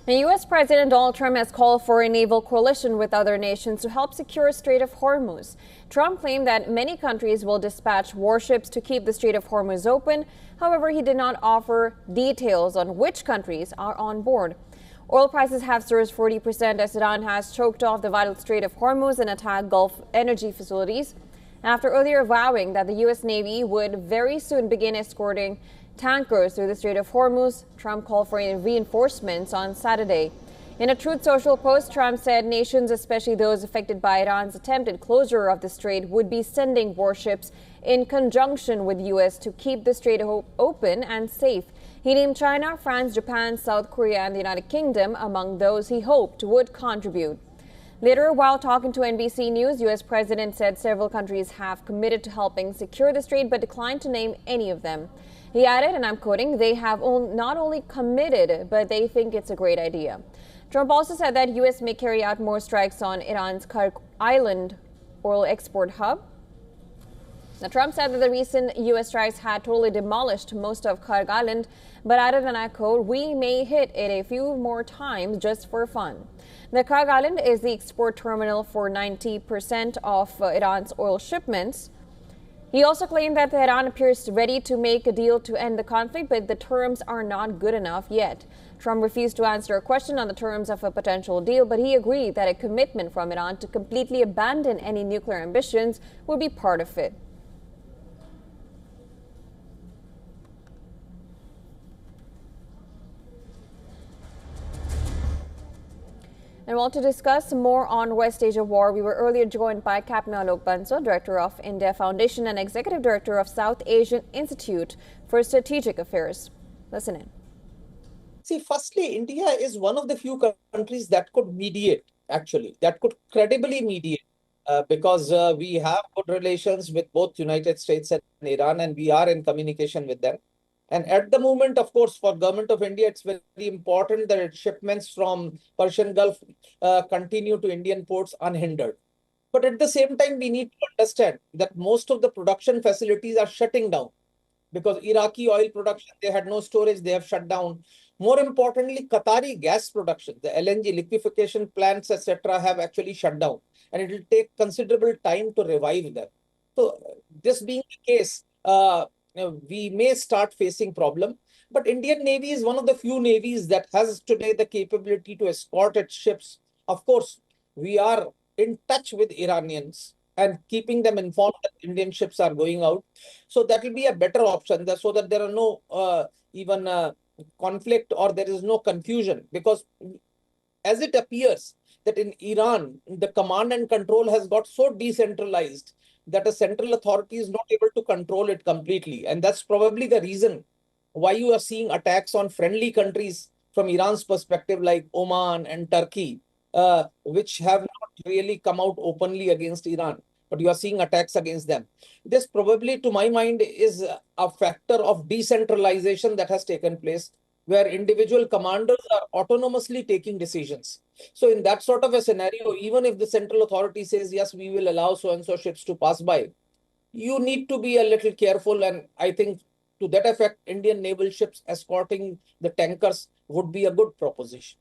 The U.S. President Donald Trump has called for a naval coalition with other nations to help secure Strait of Hormuz. Trump claimed that many countries will dispatch warships to keep the Strait of Hormuz open. However, he did not offer details on which countries are on board. Oil prices have surged 40% as Iran has choked off the vital Strait of Hormuz and attacked Gulf energy facilities. After earlier vowing that the U.S. Navy would very soon begin escorting tankers through the Strait of Hormuz, Trump called for reinforcements on Saturday. In a Truth Social post, Trump said nations, especially those affected by Iran's attempted closure of the strait, would be sending warships in conjunction with the U.S. to keep the strait open and safe. He named China, France, Japan, South Korea, and the United Kingdom among those he hoped would contribute. Later, while talking to NBC News, U.S. President said several countries have committed to helping secure the strait but declined to name any of them. He added, and I'm quoting, "They have not only committed, but they think it's a great idea." Trump also said that U.S. may carry out more strikes on Iran's Kurg Island oil export hub. Now, Trump said that the recent U.S. strikes had totally demolished most of Kurg Island, but added, and I quote, "We may hit it a few more times just for fun." The Kurg Island is the export terminal for 90% of Iran's oil shipments. He also claimed that Iran appears ready to make a deal to end the conflict, but the terms are not good enough yet. Trump refused to answer a question on the terms of a potential deal, but he agreed that a commitment from Iran to completely abandon any nuclear ambitions would be part of it. And well, to discuss more on West Asia war, we were earlier joined by Captain Alok Bansal, Director of India Foundation and Executive Director of South Asian Institute for Strategic Affairs. Listen in. See, firstly, India is one of the few countries that could mediate, actually, that could credibly mediate, because we have good relations with both United States and Iran, and we are in communication with them. And at the moment, of course, for government of India, it's very important that its shipments from Persian Gulf continue to Indian ports unhindered. But at the same time, we need to understand that most of the production facilities are shutting down because Iraqi oil production, they had no storage, they have shut down. More importantly, Qatari gas production, the LNG liquefaction plants, etc., have actually shut down. And it will take considerable time to revive them. So this being the case, we may start facing problem, but Indian Navy is one of the few navies that has today the capability to escort its ships. Of course, we are in touch with Iranians and keeping them informed that Indian ships are going out. So that will be a better option so that there are no conflict or there is no confusion, because as it appears that in Iran, the command and control has got so decentralized that a central authority is not able to control it completely. And that's probably the reason why you are seeing attacks on friendly countries from Iran's perspective, like Oman and Turkey, which have not really come out openly against Iran, but you are seeing attacks against them. This probably, to my mind, is a factor of decentralization that has taken place, where individual commanders are autonomously taking decisions. So in that sort of a scenario, even if the central authority says, yes, we will allow so-and-so ships to pass by, you need to be a little careful. And I think to that effect, Indian naval ships escorting the tankers would be a good proposition.